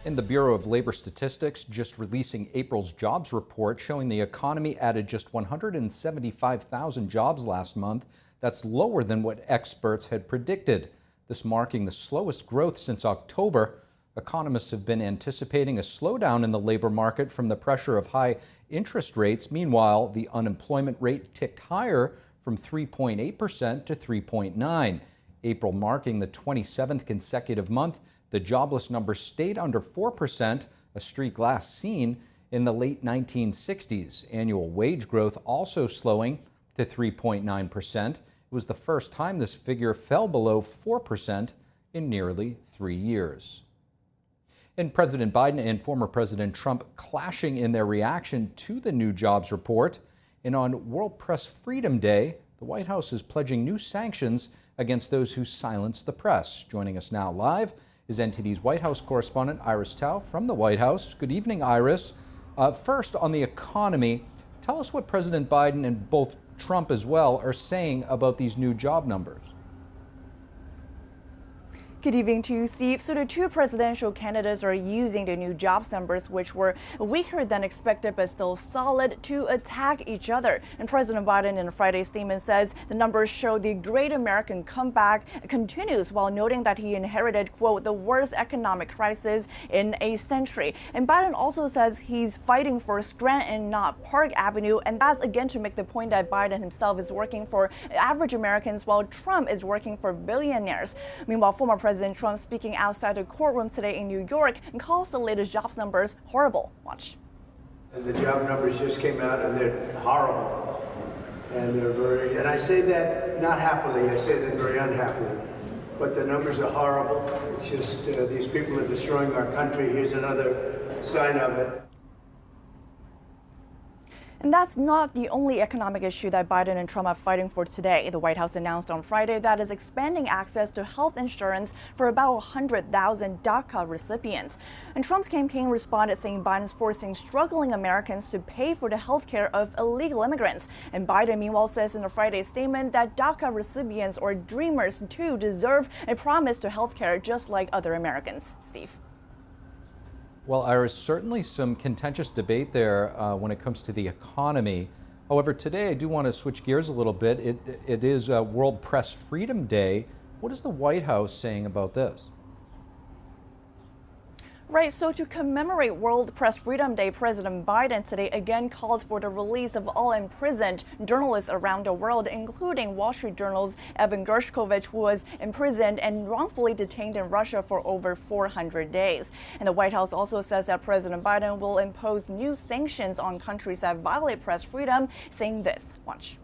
And the Bureau of Labor Statistics just releasing April's jobs report showing the economy added just 175,000 jobs last month. That's lower than what experts had predicted. This marking the slowest growth since October. Economists have been anticipating a slowdown in the labor market from the pressure of high interest rates. Meanwhile, the unemployment rate ticked higher from 3.8% to 3.9%. April marking the 27th consecutive month the jobless number stayed under 4%, a streak last seen in the late 1960s. Annual wage growth also slowing to 3.9%. It was the first time this figure fell below 4% in nearly 3 years. And President Biden and former President Trump clashing in their reaction to the new jobs report. And on World Press Freedom Day, the White House is pledging new sanctions against those who silence the press. Joining us now live is NTD's White House correspondent Iris Tao from the White House. Good evening, Iris. First, on the economy, tell us what President Biden and both Trump as well are saying about these new job numbers. Good evening to you, Steve. So the two presidential candidates are using the new jobs numbers, which were weaker than expected but still solid, to attack each other. And President Biden in a Friday statement says the numbers show the great American comeback continues, while noting that he inherited, quote, the worst economic crisis in a century. And Biden also says he's fighting for Scranton, not Park Avenue. And that's again to make the point that Biden himself is working for average Americans while Trump is working for billionaires. Meanwhile, former President Trump speaking outside the courtroom today in New York and calls the latest jobs numbers horrible. Watch. And the job numbers just came out and they're horrible. And they're very, and I say that not happily, I say that very unhappily. But the numbers are horrible. It's just these people are destroying our country. Here's another sign of it. And that's not the only economic issue that Biden and Trump are fighting for today. The White House announced on Friday that it's expanding access to health insurance for about 100,000 DACA recipients. And Trump's campaign responded saying Biden's forcing struggling Americans to pay for the health care of illegal immigrants. And Biden, meanwhile, says in a Friday statement that DACA recipients or dreamers, too, deserve a promise to health care just like other Americans. Steve. Well, Iris, certainly some contentious debate there when it comes to the economy. However, today I do want to switch gears a little bit. It is World Press Freedom Day. What is the White House saying about this? Right, so to commemorate World Press Freedom Day, President Biden today again called for the release of all imprisoned journalists around the world, including Wall Street Journal's Evan Gershkovich, who was imprisoned and wrongfully detained in Russia for over 400 days. And the White House also says that President Biden will impose new sanctions on countries that violate press freedom, saying this. Watch.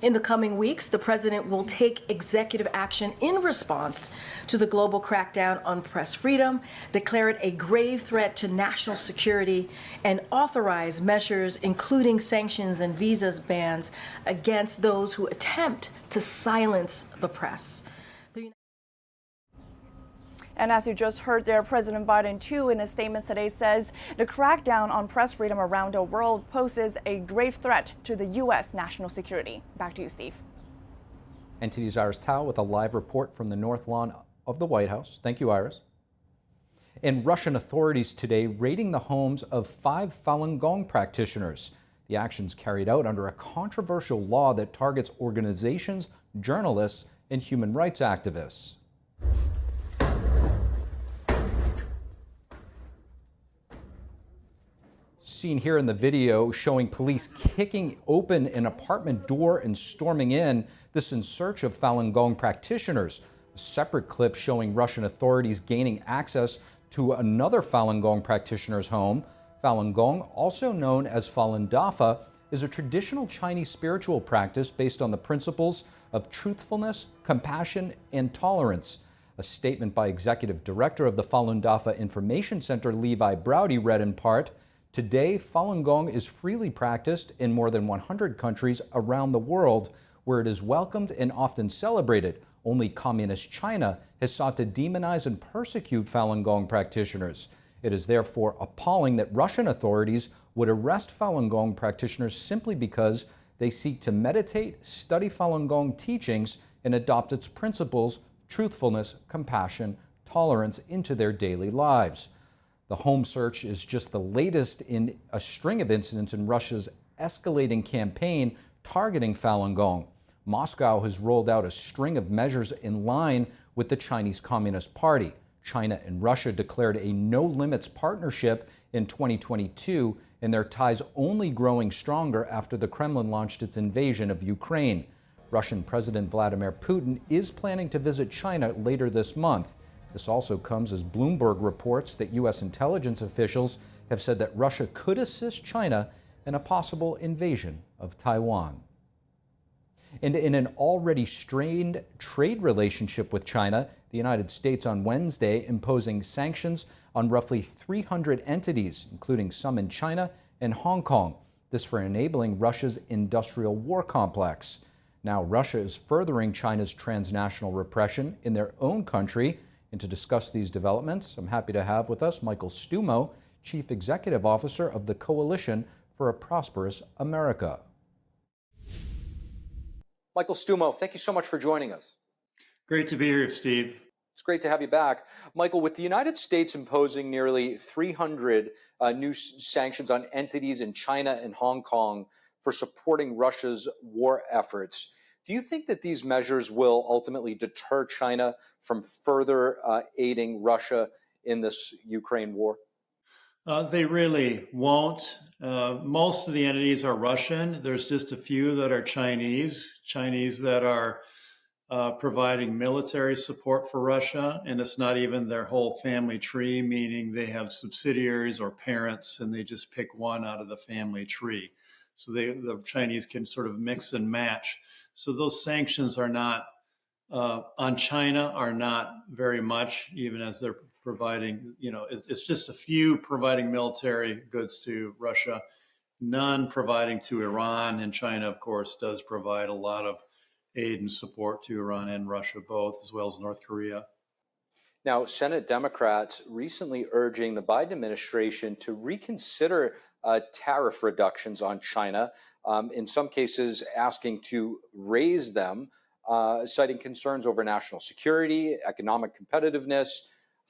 In the coming weeks, the president will take executive action in response to the global crackdown on press freedom, declare it a grave threat to national security, and authorize measures including sanctions and visa bans against those who attempt to silence the press. And as you just heard there, President Biden, too, in a statement today says the crackdown on press freedom around the world poses a grave threat to the U.S. national security. Back to you, Steve. NTD's Iris Tao with a live report from the North Lawn of the White House. Thank you, Iris. And Russian authorities today raiding the homes of 5 Falun Gong practitioners. The actions carried out under a controversial law that targets organizations, journalists, and human rights activists. Seen here in the video showing police kicking open an apartment door and storming in, this in search of Falun Gong practitioners. A separate clip showing Russian authorities gaining access to another Falun Gong practitioner's home. Falun Gong, also known as Falun Dafa, is a traditional Chinese spiritual practice based on the principles of truthfulness, compassion, and tolerance. A statement by Executive Director of the Falun Dafa Information Center, Levi Browdy, read in part, "Today, Falun Gong is freely practiced in more than 100 countries around the world, where it is welcomed and often celebrated. Only Communist China has sought to demonize and persecute Falun Gong practitioners. It is therefore appalling that Russian authorities would arrest Falun Gong practitioners simply because they seek to meditate, study Falun Gong teachings, and adopt its principles, truthfulness, compassion, tolerance into their daily lives. The home search is just the latest in a string of incidents in Russia's escalating campaign targeting Falun Gong. Moscow has rolled out a string of measures in line with the Chinese Communist Party. China and Russia declared a no-limits partnership in 2022, and their ties only growing stronger after the Kremlin launched its invasion of Ukraine. Russian President Vladimir Putin is planning to visit China later this month. This also comes as Bloomberg reports that U.S. intelligence officials have said that Russia could assist China in a possible invasion of Taiwan. And in an already strained trade relationship with China, the United States on Wednesday imposing sanctions on roughly 300 entities, including some in China and Hong Kong. This for enabling Russia's industrial war complex. Now, Russia is furthering China's transnational repression in their own country. And to discuss these developments, I'm happy to have with us Michael Stumo, Chief Executive Officer of the Coalition for a Prosperous America. Michael Stumo, thank you so much for joining us. Great to be here, Steve. It's great to have you back. Michael, with the United States imposing nearly 300 new sanctions on entities in China and Hong Kong for supporting Russia's war efforts, do you think that these measures will ultimately deter China from further aiding Russia in this Ukraine war? They really won't. Most of the entities are Russian. There's just a few that are Chinese that are providing military support for Russia, and it's not even their whole family tree, meaning they have subsidiaries or parents, and they just pick one out of the family tree. So the Chinese can sort of mix and match. So those sanctions are not on China are not very much, even as they're providing, it's just a few providing military goods to Russia, none providing to Iran. And China, of course, does provide a lot of aid and support to Iran and Russia both, as well as North Korea. Now, Senate Democrats recently urging the Biden administration to reconsider tariff reductions on China, in some cases asking to raise them, citing concerns over national security, economic competitiveness.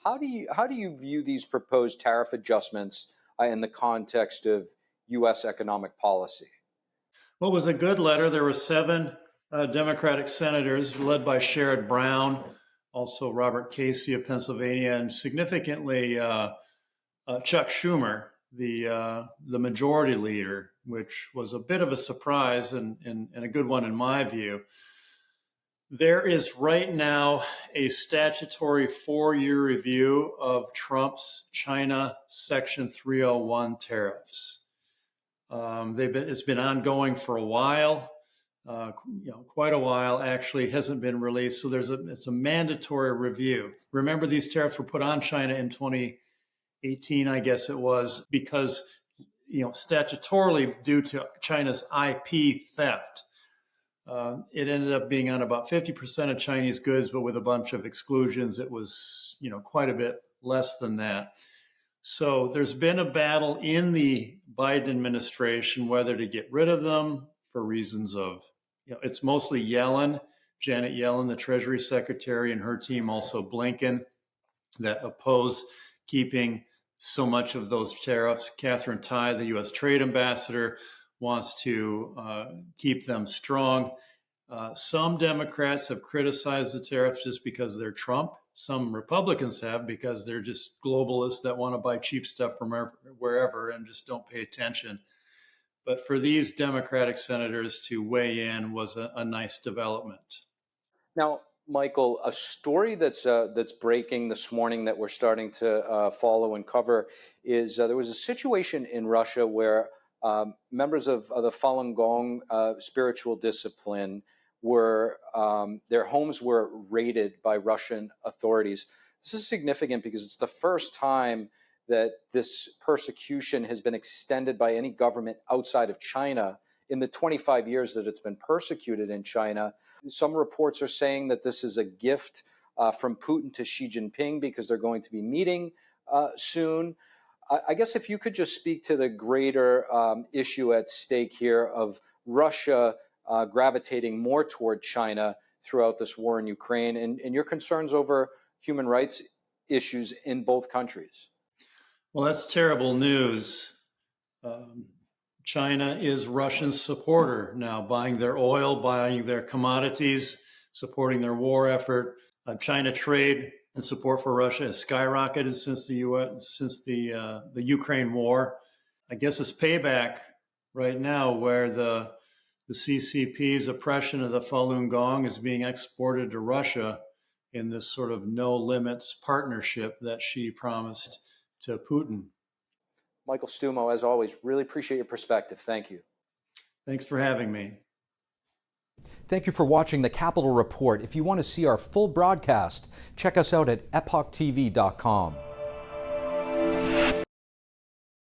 How do you view these proposed tariff adjustments in the context of U.S. economic policy? Well, it was a good letter. There were 7 Democratic senators led by Sherrod Brown, also Robert Casey of Pennsylvania, and significantly Chuck Schumer, the majority leader, which was a bit of a surprise and a good one in my view. There is right now a statutory 4-year review of Trump's China Section 301 tariffs. It's been ongoing for a while, quite a while. Actually, hasn't been released. So it's a mandatory review. Remember, these tariffs were put on China in 2018, I guess it was, because statutorily due to China's IP theft. It ended up being on about 50% of Chinese goods, but with a bunch of exclusions, it was, quite a bit less than that. So there's been a battle in the Biden administration whether to get rid of them for reasons of, it's mostly Yellen, Janet Yellen, the Treasury Secretary, and her team, also Blinken, that oppose keeping so much of those tariffs. Catherine Tai, the U.S. Trade Ambassador, wants to keep them strong. Some Democrats have criticized the tariffs just because they're Trump. Some Republicans have because they're just globalists that want to buy cheap stuff from wherever and just don't pay attention. But for these Democratic senators to weigh in was a nice development. Now, Michael, a story that's breaking this morning that we're starting to follow and cover is there was a situation in Russia where members of the Falun Gong spiritual discipline their homes were raided by Russian authorities. This is significant because it's the first time that this persecution has been extended by any government outside of China in the 25 years that it's been persecuted in China. Some reports are saying that this is a gift from Putin to Xi Jinping because they're going to be meeting soon. I guess if you could just speak to the greater issue at stake here of Russia gravitating more toward China throughout this war in Ukraine and your concerns over human rights issues in both countries. Well, that's terrible news. China is Russia's supporter now, buying their oil, buying their commodities, supporting their war effort. China trade and support for Russia has skyrocketed since the Ukraine war. I guess it's payback right now, where the CCP's oppression of the Falun Gong is being exported to Russia in this sort of no limits partnership that Xi promised to Putin. Michael Stumo, as always, really appreciate your perspective. Thank you. Thanks for having me. Thank you for watching the Capitol Report. If you want to see our full broadcast, check us out at epochtv.com.